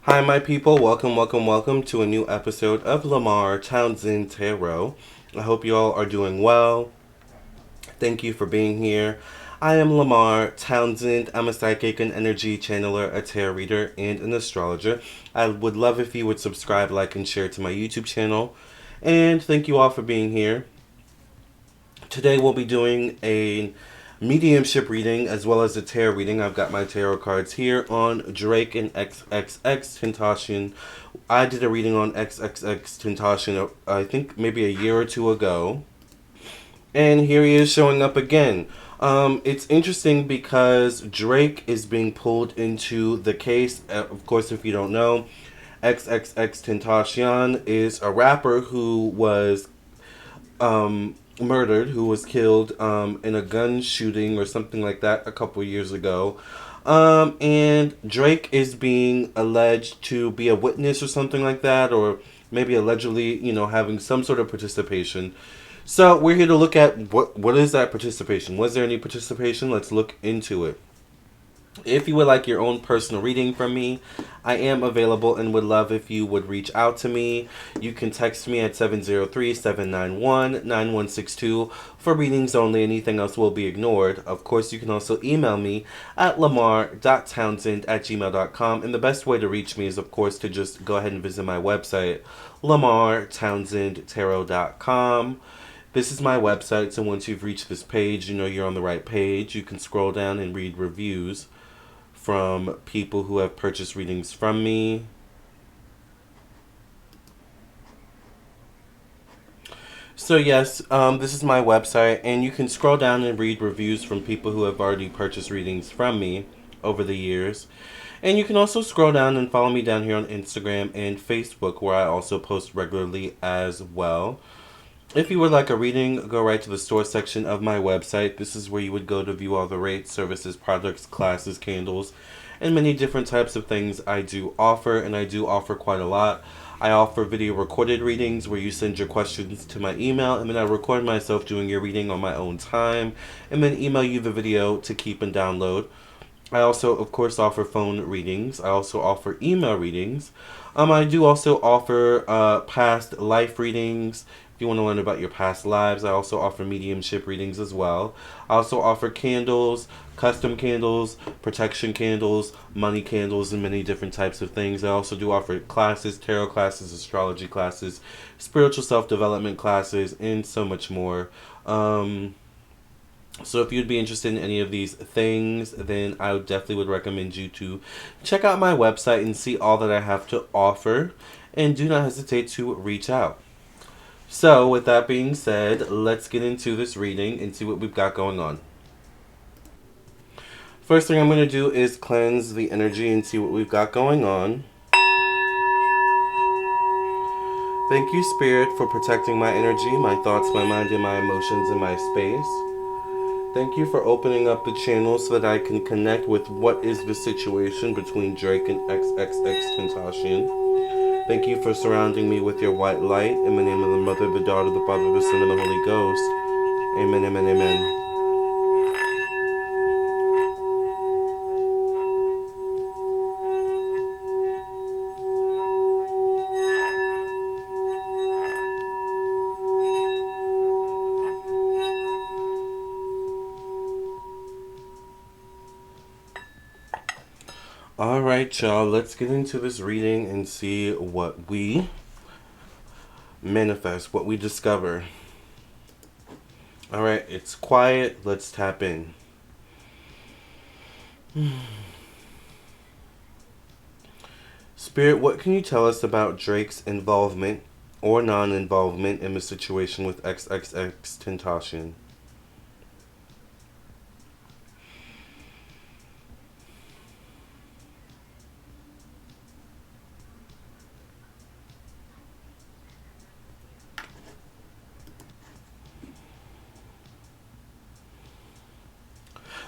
Hi, my people. Welcome to a new episode of Lamarr, Townsend Tarot. I hope you all are doing well. Thank you for being here. I am Lamarr Townsend. I'm a psychic and energy channeler, a tarot reader, and an astrologer. I would love if you would subscribe, like, and share to my YouTube channel. And thank you all for being here. Today we'll be doing a mediumship reading as well as a tarot reading. I've got my tarot cards here on Drake and Xxxtentacion. I did a reading on Xxxtentacion, I think maybe a year or two ago. And here he is showing up again. It's interesting because Drake is being pulled into the case. Of course, if you don't know, Xxxtentacion is a rapper who was murdered, who was killed in a gun shooting or something like that a couple years ago. And Drake is being alleged to be a witness or something like that, or maybe allegedly, having some sort of participation. So we're here to look at what is that participation? Was there any participation? Let's look into it. If you would like your own personal reading from me, I am available and would love if you would reach out to me. You can text me at 703-791-9162 for readings only. Anything else will be ignored. Of course, you can also email me at lamarr.townsend@gmail.com. And the best way to reach me is, of course, to just go ahead and visit my website, lamarrtownsendtarot.com. This is my website, so once you've reached this page, you know you're on the right page. You can scroll down and read reviews from people who have purchased readings from me. So yes, this is my website, and you can scroll down and read reviews from people who have already purchased readings from me over the years. And you can also scroll down and follow me down here on Instagram and Facebook, where I also post regularly as well. If you would like a reading, go right to the store section of my website. This is where you would go to view all the rates, services, products, classes, candles, and many different types of things I do offer, and I do offer quite a lot. I offer video recorded readings where you send your questions to my email, and then I record myself doing your reading on my own time, and then email you the video to keep and download. I also, of course, offer phone readings. I also offer email readings. I do also offer past life readings. If you want to learn about your past lives, I also offer mediumship readings as well. I also offer candles, custom candles, protection candles, money candles, and many different types of things. I also do offer classes, tarot classes, astrology classes, spiritual self-development classes, and so much more. So if you'd be interested in any of these things, then I definitely would recommend you to check out my website and see all that I have to offer. And do not hesitate to reach out. So with that being said, let's get into this reading and see what we've got going on. First thing I'm going to do is cleanse the energy and see what we've got going on. Thank you, Spirit, for protecting my energy, my thoughts, my mind, and my emotions in my space. Thank you for opening up the channel so that I can connect with what is the situation between Drake and Xxxtentacion. Thank you for surrounding me with your white light. In the name of the Mother, the Daughter, the Father, the Son, and the Holy Ghost. Amen, amen, amen. Alright, y'all, let's get into this reading and see what we manifest, what we discover. Alright, it's quiet. Let's tap in. Spirit, what can you tell us about Drake's involvement or non-involvement in the situation with Xxxtentacion?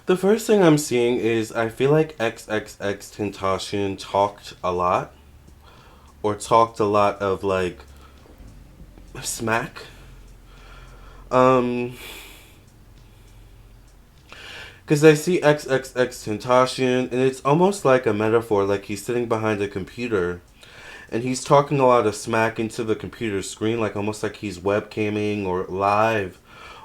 The first thing I'm seeing is I feel like Xxxtentacion talked a lot, or talked a lot of like smack. Because I see Xxxtentacion, and it's almost like a metaphor, like he's sitting behind a computer, and he's talking a lot of smack into the computer screen, like almost like he's webcamming or live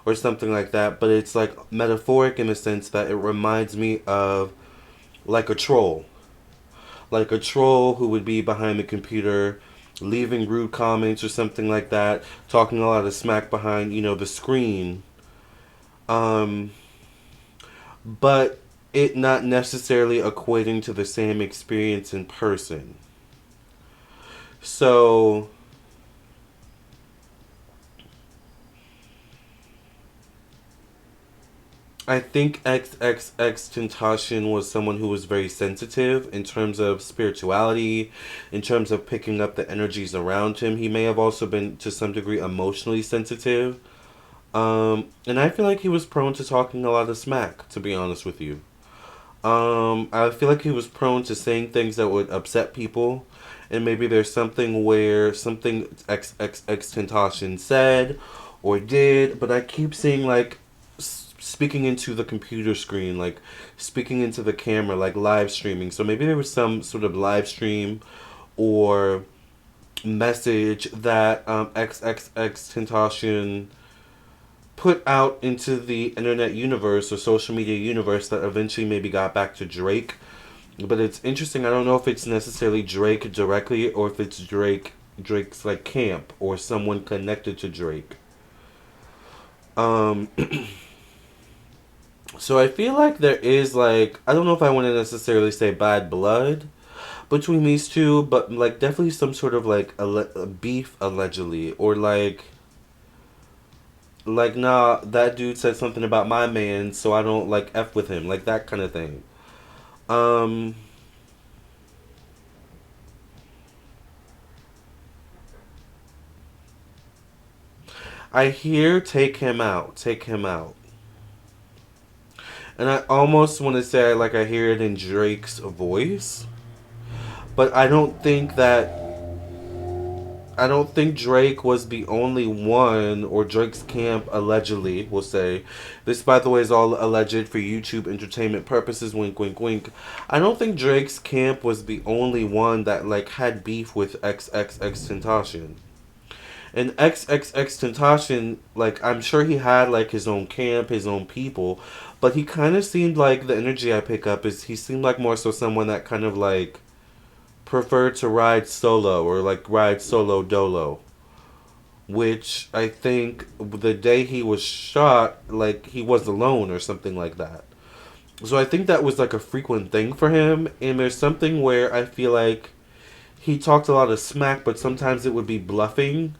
or something like that. But it's like metaphoric in the sense that it reminds me of like a troll. Like a troll who would be behind the computer leaving rude comments or something like that, talking a lot of smack behind, the screen. Um, but it not necessarily equating to the same experience in person. So I think Xxxtentacion was someone who was very sensitive in terms of spirituality, in terms of picking up the energies around him. He may have also been to some degree emotionally sensitive. And I feel like he was prone to talking a lot of smack, to be honest with you. I feel like he was prone to saying things that would upset people. And maybe there's something where something Xxxtentacion said or did, but I keep seeing like speaking into the computer screen, like speaking into the camera, like live streaming. So maybe there was some sort of live stream or message that Xxxtentacion put out into the internet universe or social media universe that eventually maybe got back to Drake. But it's interesting. I don't know if it's necessarily Drake directly or if it's Drake's like camp or someone connected to Drake. Um, so I feel like there is like, I don't know if I want to necessarily say bad blood between these two, but like definitely some sort of like a beef allegedly, or like nah, that dude said something about my man, so I don't like f with him, like that kind of thing. Um, I hear take him out, and I almost want to say like I hear it in Drake's voice, but I don't think Drake was the only one, or Drake's camp allegedly will say. This, by the way, is all alleged for YouTube entertainment purposes. Wink, wink, wink. I don't think Drake's camp was the only one that like had beef with Xxxtentacion. And Xxxtentacion, like I'm sure he had like his own camp, his own people, but he kind of seemed like the energy I pick up is he seemed like more so someone that kind of like preferred to ride solo or like ride solo dolo, which I think the day he was shot, like he was alone or something like that. So I think that was like a frequent thing for him. And there's something where I feel like he talked a lot of smack, but sometimes it would be bluffing.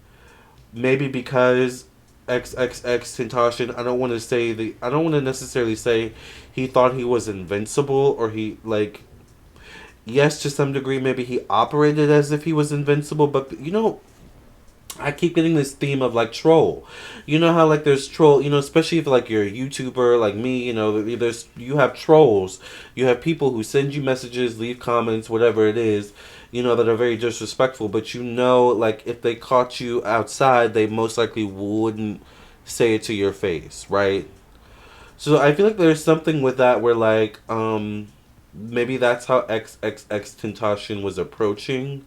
Maybe because Tentacion, I don't want to necessarily say he thought he was invincible or he like, yes, to some degree, maybe he operated as if he was invincible, but I keep getting this theme of like troll. You know how like there's troll, especially if like you're a YouTuber like me, you have trolls. You have people who send you messages, leave comments, whatever it is, that are very disrespectful, but like if they caught you outside, they most likely wouldn't say it to your face, right? So I feel like there's something with that where like maybe that's how XXX Tentacion was approaching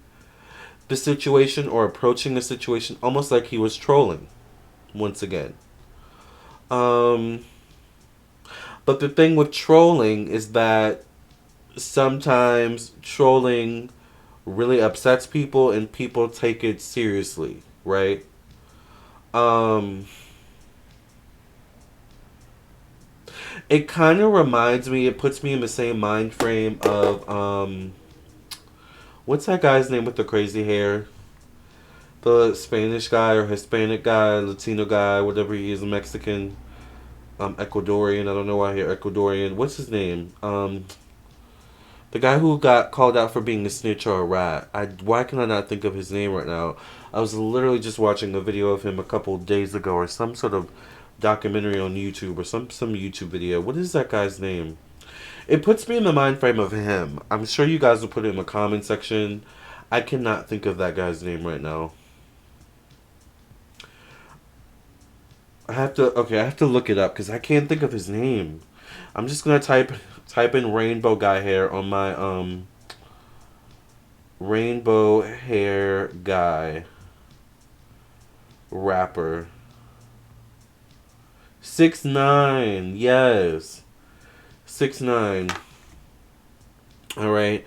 the situation, or approaching the situation almost like he was trolling once again. Um, but the thing with trolling is that sometimes trolling really upsets people and people take it seriously, right? Um, it kind of reminds me, it puts me in the same mind frame of what's that guy's name with the crazy hair? The Spanish guy or Hispanic guy, Latino guy, whatever he is, Mexican, Ecuadorian. I don't know why here Ecuadorian. What's his name? The guy who got called out for being a snitch or a rat. Why can I not think of his name right now? I was literally just watching a video of him a couple of days ago, or some sort of documentary on YouTube, or some YouTube video. What is that guy's name? It puts me in the mind frame of him. I'm sure you guys will put it in the comment section. I cannot think of that guy's name right now. I have to look it up because I can't think of his name. I'm just gonna type in rainbow guy hair on my rainbow hair guy rapper. 6'9", yes, 6'9". All right.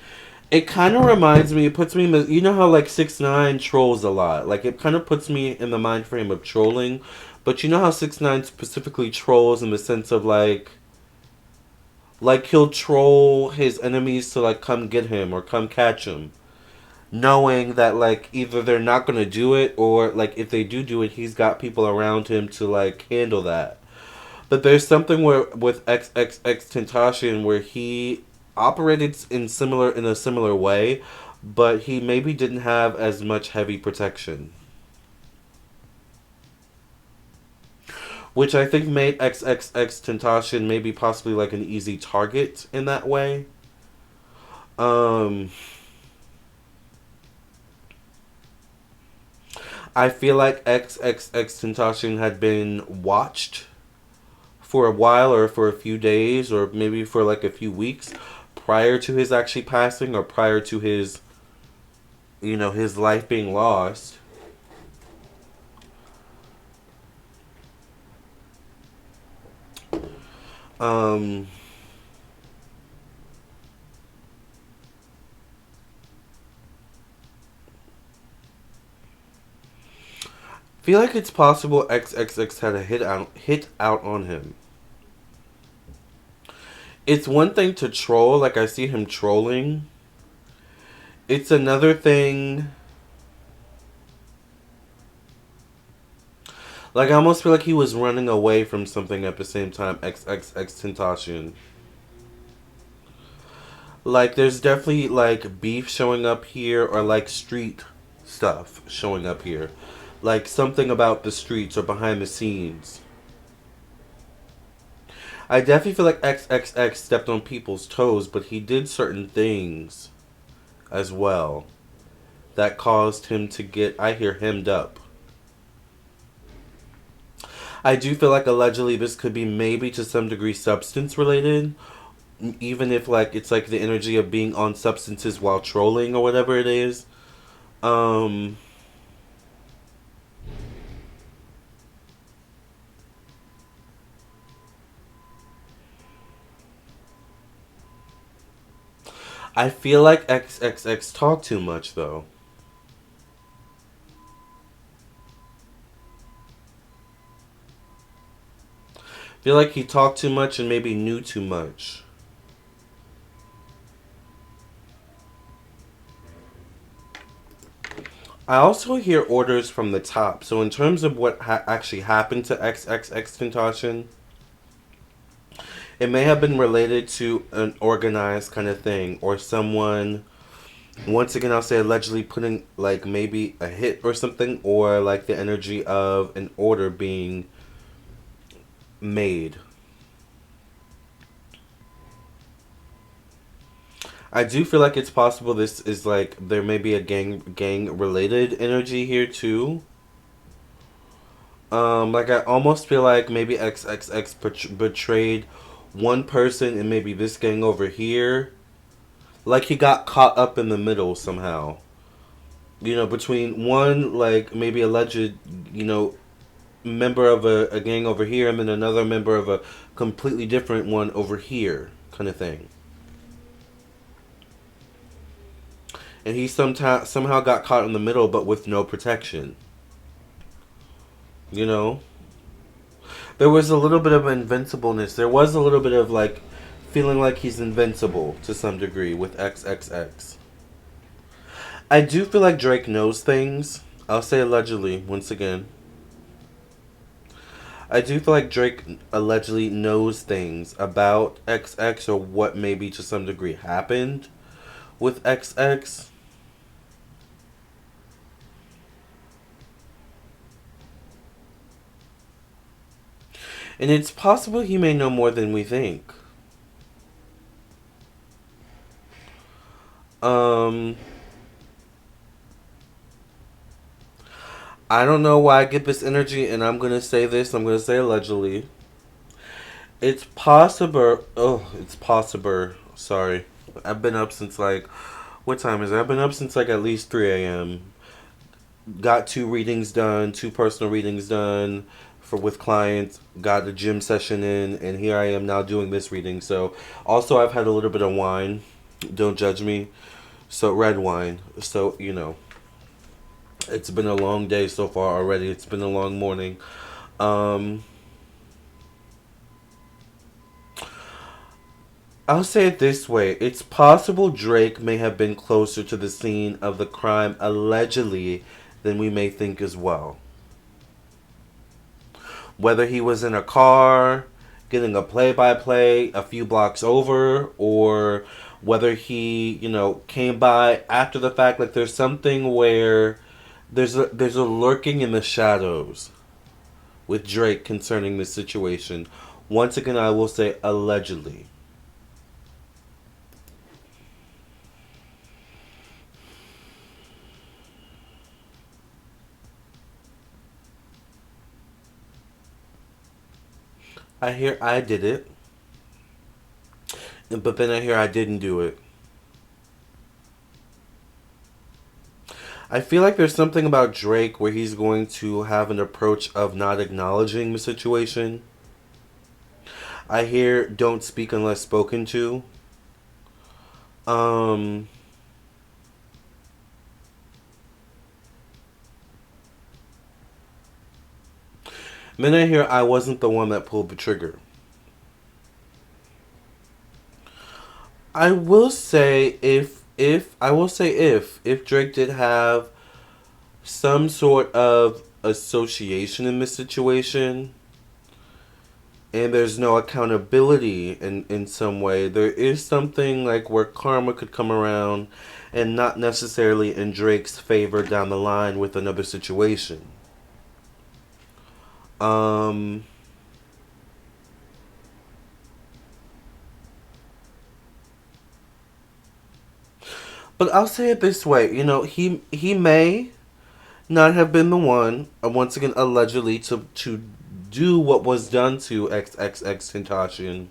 It kind of reminds me. It puts me. You know how like 6ix9ine trolls a lot. Like it kind of puts me in the mind frame of trolling, but you know how 6ix9ine specifically trolls in the sense of like he'll troll his enemies to like come get him or come catch him, knowing that like either they're not gonna do it or like if they do it, he's got people around him to like handle that. But there's something where with Xxxtentacion where he operated in a similar way, but he maybe didn't have as much heavy protection, which I think made Xxxtentacion maybe possibly like an easy target in that way. Um, I feel like Xxxtentacion had been watched for a while or for a few days or maybe for like a few weeks prior to his actually passing or prior to his his life being lost. um feel like it's possible XXX had a hit out on him. It's one thing to troll, like I see him trolling. It's another thing. Like I almost feel like he was running away from something at the same time. Xxxtentacion. Like there's definitely like beef showing up here or like street stuff showing up here. Like something about the streets or behind the scenes. I definitely feel like XXX stepped on people's toes, but he did certain things as well that caused him to get, I hear, hemmed up. I do feel like allegedly this could be maybe to some degree substance related, even if like it's like the energy of being on substances while trolling or whatever it is. Um, I feel like XXX talk too much though. Feel like he talked too much and maybe knew too much. I also hear orders from the top. So in terms of what actually happened to Xxxtentacion, it may have been related to an organized kind of thing or someone. Once again, I'll say allegedly putting like maybe a hit or something, or like the energy of an order being made. I do feel like it's possible this is like there may be a gang related energy here too. Like I almost feel like maybe XXX betrayed one person and maybe this gang over here. Like he got caught up in the middle somehow. Between one like maybe alleged, member of a gang over here and then another member of a completely different one over here, kind of thing. And he somehow got caught in the middle, but with no protection. You know, there was a little bit of invincibleness. There was a little bit of like feeling like he's invincible to some degree with XXX. I do feel like Drake knows things. I'll say allegedly once again. I do feel like Drake allegedly knows things about XX or what maybe to some degree happened with XX. And it's possible he may know more than we think. Um, I don't know why I get this energy, and I'm gonna say this. I'm gonna say allegedly. It's possible. Oh, it's possible. Sorry. I've been up since like. What time is it? I've been up since like at least 3 a.m. Got two readings done, two personal readings done for with clients. Got the gym session in, and here I am now doing this reading. So, also I've had a little bit of wine. Don't judge me. So red wine. So it's been a long day so far already. It's been a long morning. Um, I'll say it this way. It's possible Drake may have been closer to the scene of the crime allegedly than we may think as well. Whether he was in a car getting a play-by-play a few blocks over, or whether he, came by after the fact. Like, there's something where there's a lurking in the shadows with Drake concerning this situation. Once again, I will say allegedly. I hear I did it, but then I hear I didn't do it. I feel like there's something about Drake where he's going to have an approach of not acknowledging the situation. I hear don't speak unless spoken to. Um, then I hear I wasn't the one that pulled the trigger. I will say if Drake did have some sort of association in this situation, and there's no accountability in some way, there is something like where karma could come around and not necessarily in Drake's favor down the line with another situation. Um, but I'll say it this way, he may not have been the one, once again allegedly, to do what was done to Xxxtentacion.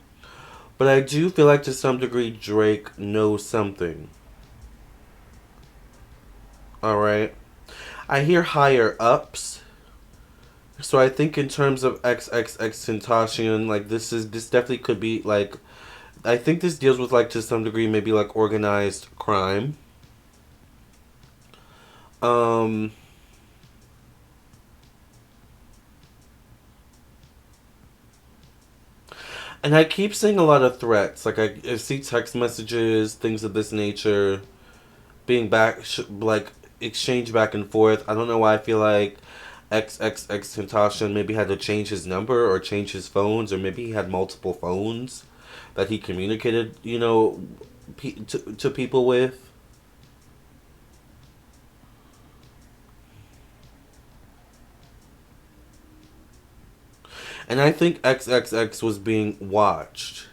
But I do feel like to some degree Drake knows something. Alright? I hear higher ups. So I think in terms of Xxxtentacion, like this definitely could be like, I think this deals with like to some degree maybe like organized crime. Um and I keep seeing a lot of threats. Like I see text messages, things of this nature being like exchanged back and forth. I don't know why I feel like XXX Tentacion maybe had to change his number or change his phones, or maybe he had multiple phones that he communicated, to people with. And I think XXX was being watched.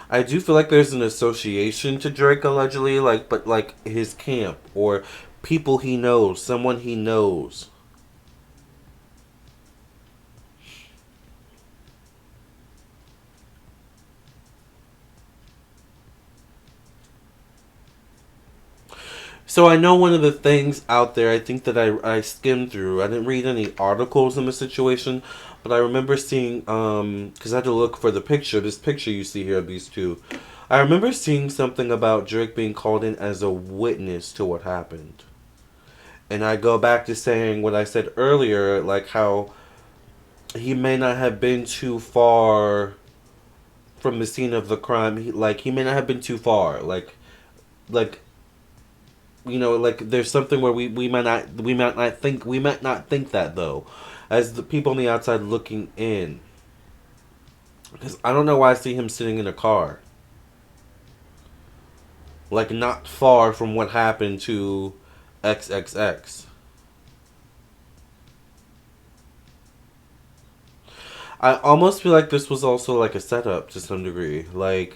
I do feel like there's an association to Drake allegedly, like, but like his camp or people he knows, someone he knows. So I know one of the things out there, I think that I skimmed through. I didn't read any articles on the situation, but I remember seeing, because I had to look for the picture, this picture you see here of these two. I remember seeing something about Drake being called in as a witness to what happened. And I go back to saying what I said earlier, like how he may not have been too far from the scene of the crime. He may not have been too far. Like like there's something where we might not think that though, as the people on the outside looking in. Because I don't know why I see him sitting in a car, like not far from what happened to XXX. I almost feel like this was also like a setup to some degree. Like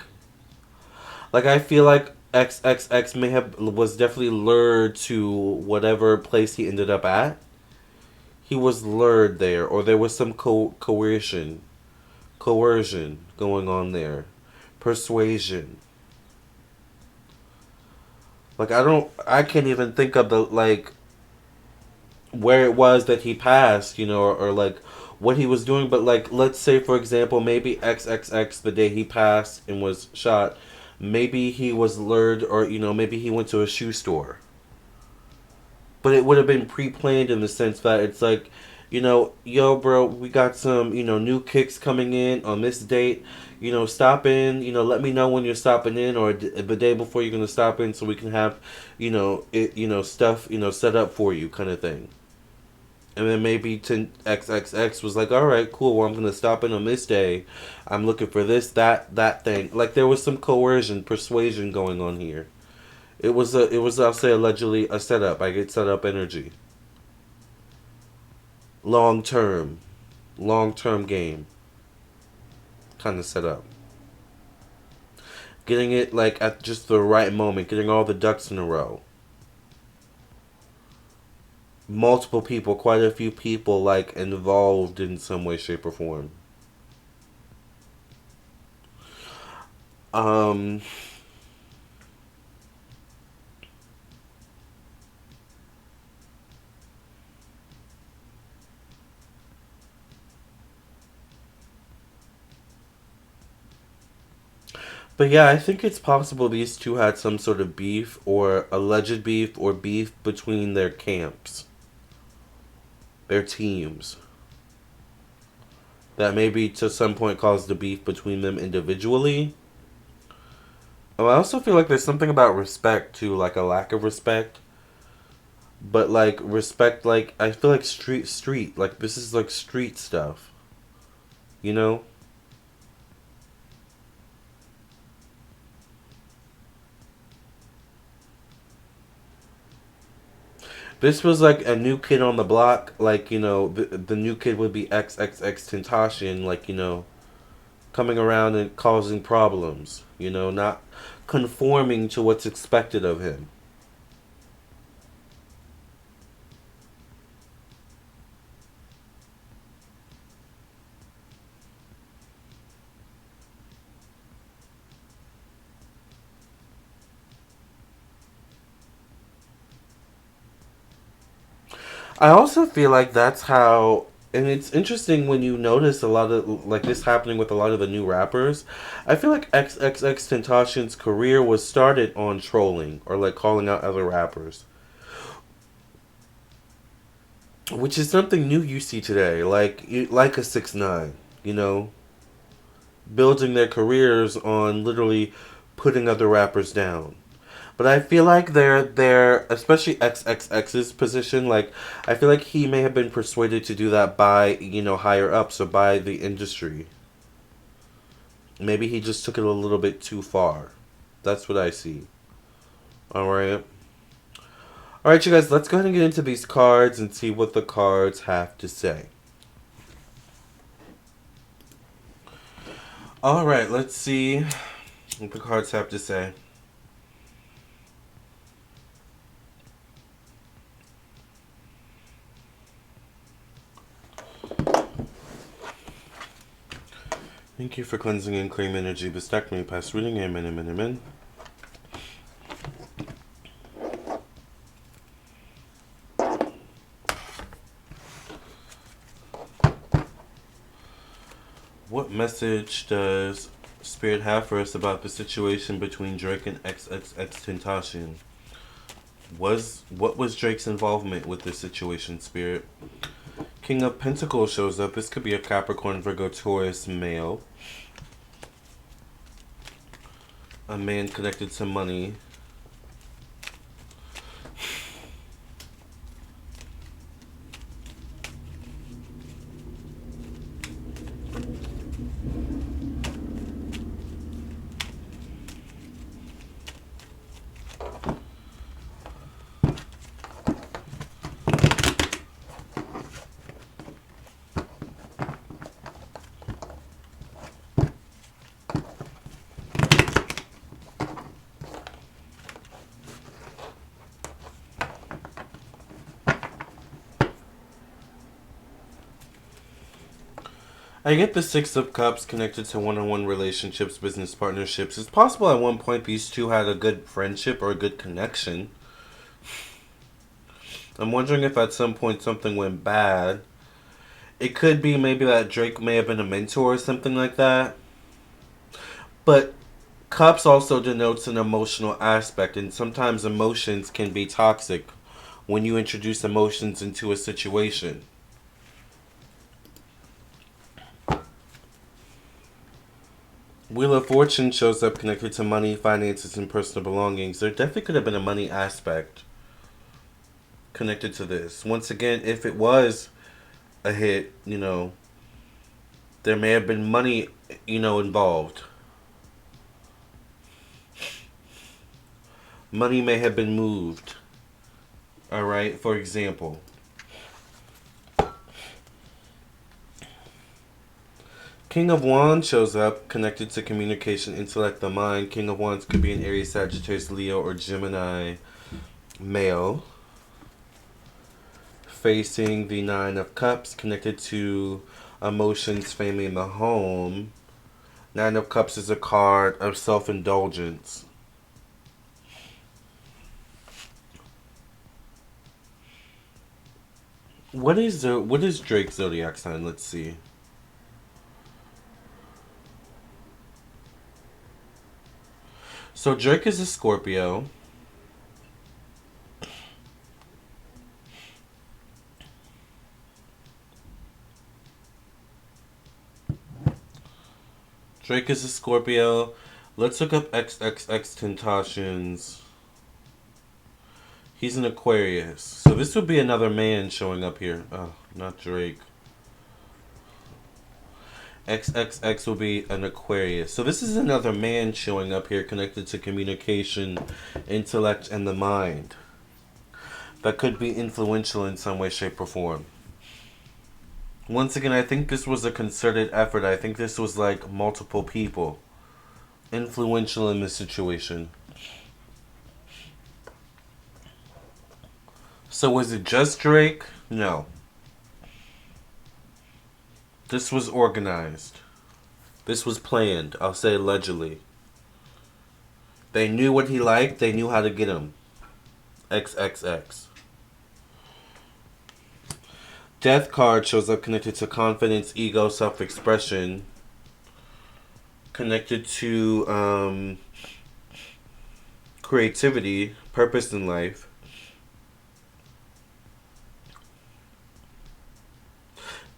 I feel like XXX may have was definitely lured to whatever place he ended up at. He was lured there, or there was some coercion coercion going on there, persuasion. Like I can't even think of the like where it was that he passed, or like what he was doing. But like, let's say for example, maybe XXX the day he passed and was shot, maybe he was lured, or maybe he went to a shoe store. But it would have been pre-planned in the sense that it's like, yo, bro, we got some, new kicks coming in on this date. Stop in. Let me know when you're stopping in, or the day before you're gonna stop in, so we can have, stuff, set up for you, kind of thing. And then maybe XXX was like, all right, cool. Well, I'm gonna stop in on this day. I'm looking for this, that thing. Like there was some coercion, persuasion going on here. It was I'll say allegedly a setup. I get setup energy. Long term, game kind of setup. Getting it like at just the right moment, getting all the ducks in a row. Multiple people, quite a few people like involved in some way, shape, or form. Um But yeah, I think it's possible these two had some sort of beef, or alleged beef, or beef between their camps, their teams. That maybe to some point caused the beef between them individually. Oh, I also feel like there's something about respect too, like a lack of respect. But like respect, like I feel like street, like this is like street stuff, you know? This was like a new kid on the block, like, the new kid would be Xxxtentacion, like, coming around and causing problems, not conforming to what's expected of him. I also feel like that's how, and it's interesting when you notice a lot of like this happening with a lot of the new rappers. I feel like Xxxtentacion's career was started on trolling or like calling out other rappers, which is something new you see today. Like a 6ix9ine, you know, building their careers on literally putting other rappers down. But I feel like they're especially XXX's position. Like I feel like he may have been persuaded to do that by higher ups or by the industry. Maybe he just took it a little bit too far. That's what I see. All right. All right, you guys. Let's go ahead and get into these cards and see what the cards have to say. All right. Let's see what the cards have to say. Thank you for cleansing and claim energy. Bestect me past reading. Amen, amen, amen. What message does Spirit have for us about the situation between Drake and Xxxtentacion? What was Drake's involvement with this situation, Spirit? King of Pentacles shows up. This could be a Capricorn, Virgo, Taurus male. A man connected to money. I get the Six of Cups connected to one-on-one relationships, business partnerships. It's possible at one point these two had a good friendship or a good connection. I'm wondering if at some point something went bad. It could be maybe that Drake may have been a mentor or something like that. But Cups also denotes an emotional aspect, and sometimes emotions can be toxic when you introduce emotions into a situation. Wheel of Fortune shows up connected to money, finances, and personal belongings. There definitely could have been a money aspect connected to this. Once again, if it was a hit, there may have been money, involved. Money may have been moved. Alright, for example. King of Wands shows up connected to communication, intellect, the mind. King of Wands could be an Aries, Sagittarius, Leo, or Gemini male. Facing the Nine of Cups connected to emotions, family, and the home. Nine of Cups is a card of self-indulgence. What is Drake's zodiac sign? Let's see. So Drake is a Scorpio. Drake is a Scorpio. Let's look up Xxxtentacion's. He's an Aquarius. So this would be another man showing up here. Oh, not Drake. XXX will be an Aquarius. So this is another man showing up here connected to communication, intellect, and the mind. That could be influential in some way, shape, or form. Once again, I think this was a concerted effort. I think this was like multiple people influential in this situation. So was it just Drake? No. This was organized. This was planned. I'll say allegedly. They knew what he liked. They knew how to get him. XXX. Death card shows up connected to confidence, ego, self-expression. Connected to creativity, purpose in life.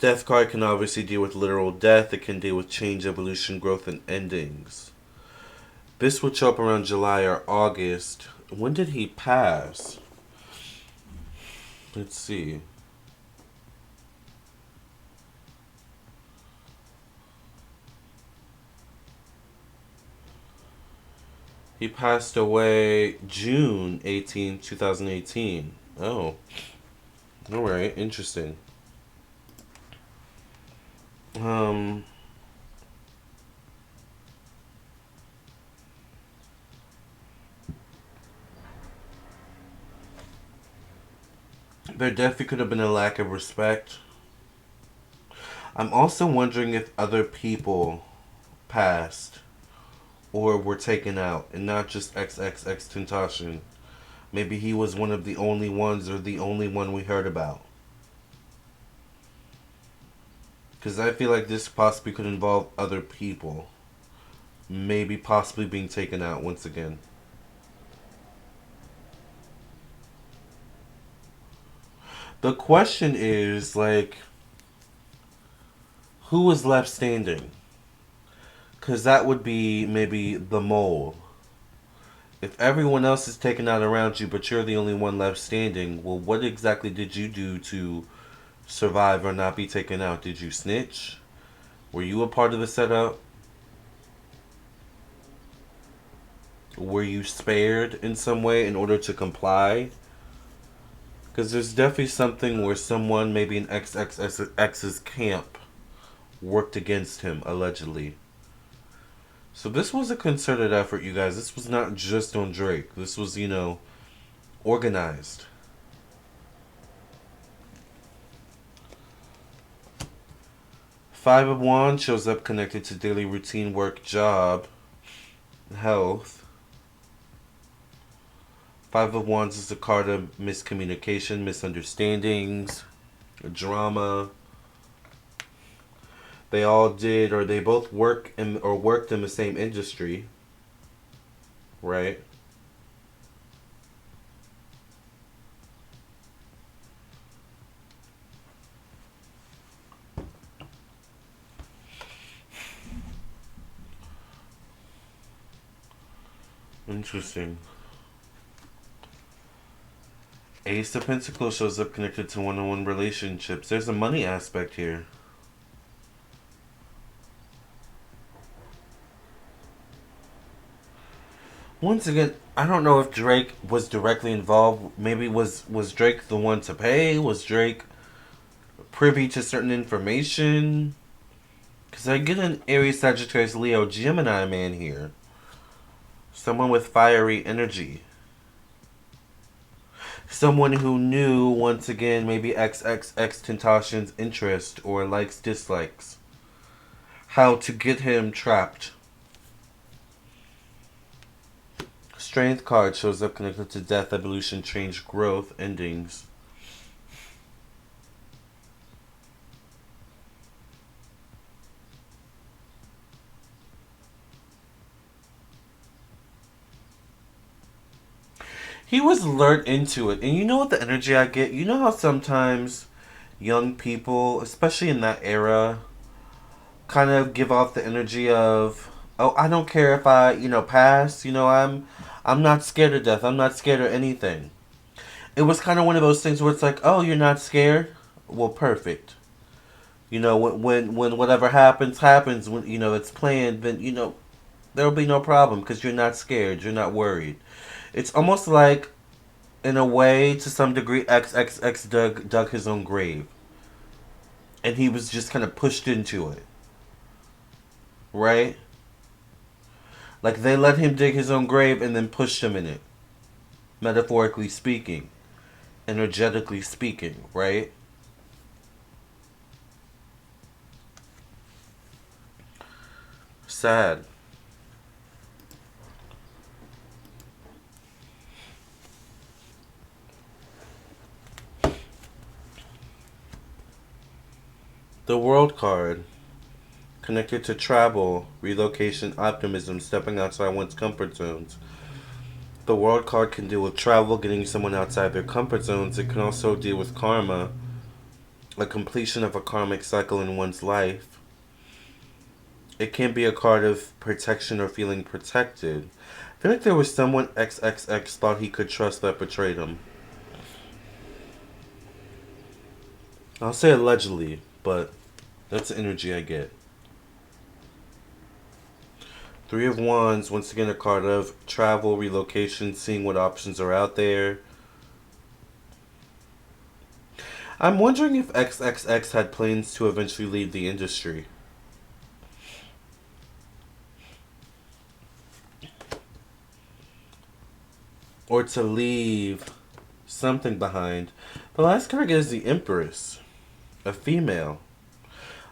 Death card can obviously deal with literal death. It can deal with change, evolution, growth, and endings. This would show up around July or August. When did he pass? Let's see. He passed away June 18, 2018. Oh. Alright, interesting. There definitely could have been a lack of respect. I'm also wondering if other people passed or were taken out and not just Xxxtentacion. Maybe he was one of the only ones or the only one we heard about. Because I feel like this possibly could involve other people. Maybe possibly being taken out once again. The question is, like, who was left standing? Because that would be maybe the mole. If everyone else is taken out around you, but you're the only one left standing, well, what exactly did you do to survive or not be taken out? Did you snitch? Were you a part of the setup? Were you spared in some way in order to comply? Because there's definitely something where someone, maybe in XXX's camp, worked against him, allegedly. So this was a concerted effort, you guys. This was not just on Drake. This was, organized. Five of Wands shows up connected to daily routine, work, job, health. Five of Wands is a card of miscommunication, misunderstandings, drama. They all did, or they both worked in the same industry, right? Interesting. Ace of Pentacles shows up connected to one-on-one relationships. There's a money aspect here. Once again, I don't know if Drake was directly involved. Maybe was Drake the one to pay? Was Drake privy to certain information? Because I get an Aries, Sagittarius, Leo, Gemini man here. Someone with fiery energy. Someone who knew, once again, maybe Xxxtentacion's interest or likes, dislikes. How to get him trapped. Strength card shows up connected to death, evolution, change, growth, endings. He was lured into it. And you know what the energy I get? You know how sometimes young people, especially in that era, kind of give off the energy of, oh, I don't care if I, pass. I'm not scared of death. I'm not scared of anything. It was kind of one of those things where it's like, oh, you're not scared? Well, perfect. When whatever happens, when, it's planned, then, there'll be no problem because you're not scared. You're not worried. It's almost like, in a way, to some degree, XXX dug his own grave. And he was just kind of pushed into it. Right? Like, they let him dig his own grave and then pushed him in it. Metaphorically speaking. Energetically speaking, right? Sad. The World card. Connected to travel, relocation, optimism, stepping outside one's comfort zones. The World card can deal with travel, getting someone outside their comfort zones. It can also deal with karma, a completion of a karmic cycle in one's life. It can be a card of protection or feeling protected. I feel like there was someone XXX thought he could trust that betrayed him. I'll say allegedly, but that's the energy I get. Three of Wands, once again a card of travel, relocation, seeing what options are out there. I'm wondering if XXX had plans to eventually leave the industry. Or to leave something behind. The last card I get is the Empress. A female.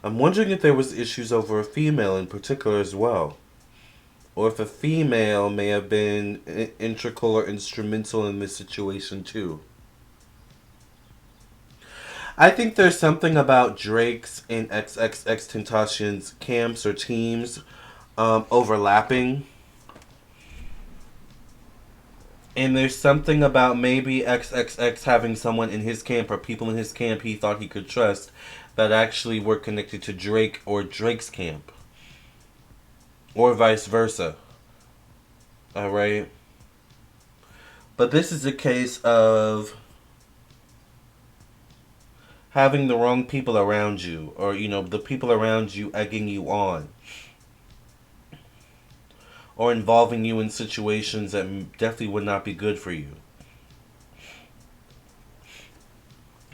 I'm wondering if there was issues over a female in particular as well. Or if a female may have been integral or instrumental in this situation too. I think there's something about Drake's and Xxxtentacion's camps or teams overlapping. And there's something about maybe XXX having someone in his camp or people in his camp he thought he could trust that actually were connected to Drake or Drake's camp. Or vice versa. Alright? But this is a case of having the wrong people around you. Or, the people around you egging you on. Or involving you in situations that definitely would not be good for you.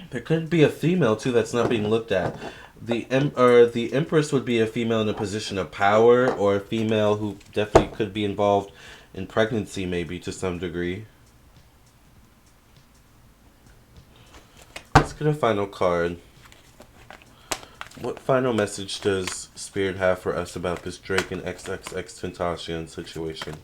There could be a female, too, that's not being looked at. The Empress would be a female in a position of power, or a female who definitely could be involved in pregnancy, maybe, to some degree. Let's get a final card. What final message does Spirit have for us about this Drake and Xxxtentacion situation?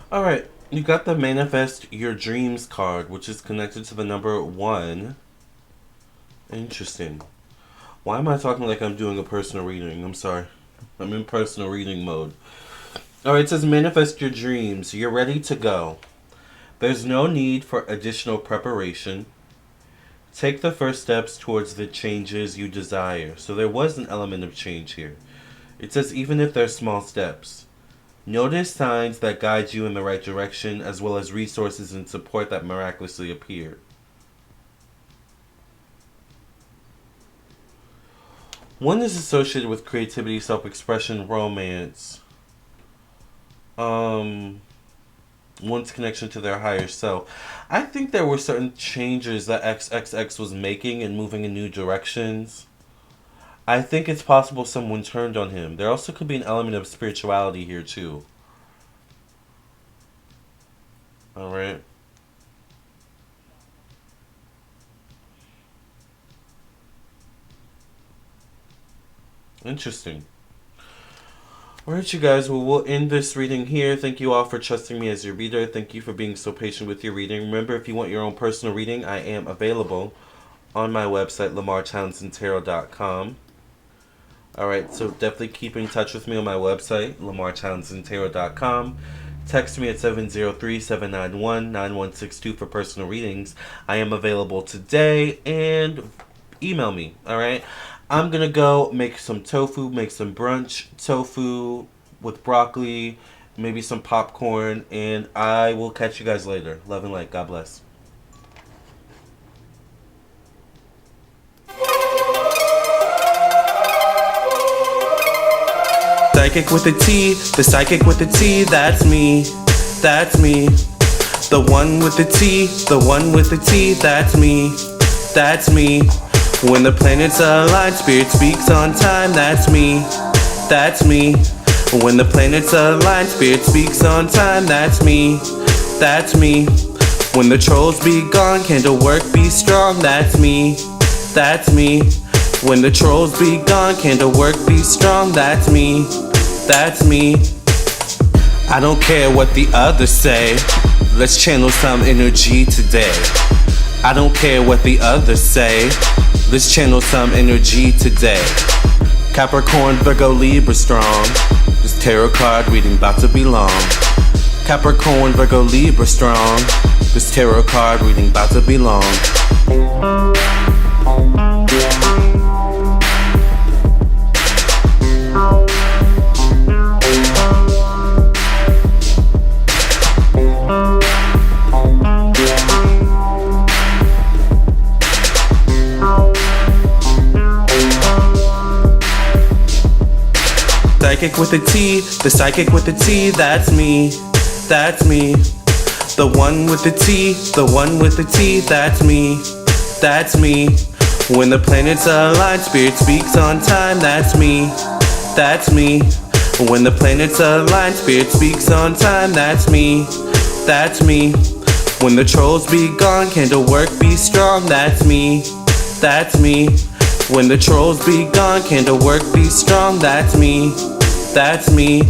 Alright, you got the Manifest Your Dreams card, which is connected to the number 1. Interesting. Why am I talking like I'm doing a personal reading? I'm sorry. I'm in personal reading mode. Alright, it says manifest your dreams. You're ready to go. There's no need for additional preparation. Take the first steps towards the changes you desire. So there was an element of change here. It says even if they're small steps. Notice signs that guide you in the right direction, as well as resources and support that miraculously appear. One is associated with creativity, self-expression, romance. One's connection to their higher self. I think there were certain changes that XXX was making and moving in new directions. I think it's possible someone turned on him. There also could be an element of spirituality here too. Alright. Interesting. Alright, you guys. Well, we'll end this reading here. Thank you all for trusting me as your reader. Thank you for being so patient with your reading. Remember, if you want your own personal reading, I am available on my website, LamarrTownsendTarot.com. Alright, so definitely keep in touch with me on my website, LamarrTownsendTarot.com. Text me at 703-791-9162 for personal readings. I am available today, and email me, alright? I'm going to go make some tofu, make some brunch tofu with broccoli, maybe some popcorn, and I will catch you guys later. Love and light. God bless. Psychic with a T, the psychic with the T, that's me, that's me. The one with the T, the one with the T, that's me, that's me. When the planets align, spirit speaks on time, that's me, that's me. When the planets align, spirit speaks on time, that's me, that's me. When the trolls be gone, candle work be strong, that's me, that's me. When the trolls be gone, candle work be strong, that's me, that's me. I don't care what the others say, let's channel some energy today. I don't care what the others say, let's channel some energy today. Capricorn, Virgo, Libra strong, this tarot card reading about to be long. Capricorn, Virgo, Libra strong, this tarot card reading about to be long. Psychic with a T, the psychic with the T, that's me, that's me. The one with the T, the one with the T, that's me, that's me. When the planets align, spirit speaks on time, that's me, that's me. When the planets align, spirit speaks on time, that's me, that's me. When the trolls be gone, candle work be strong, that's me, that's me. When the trolls be gone, candle work be strong, that's me, that's me.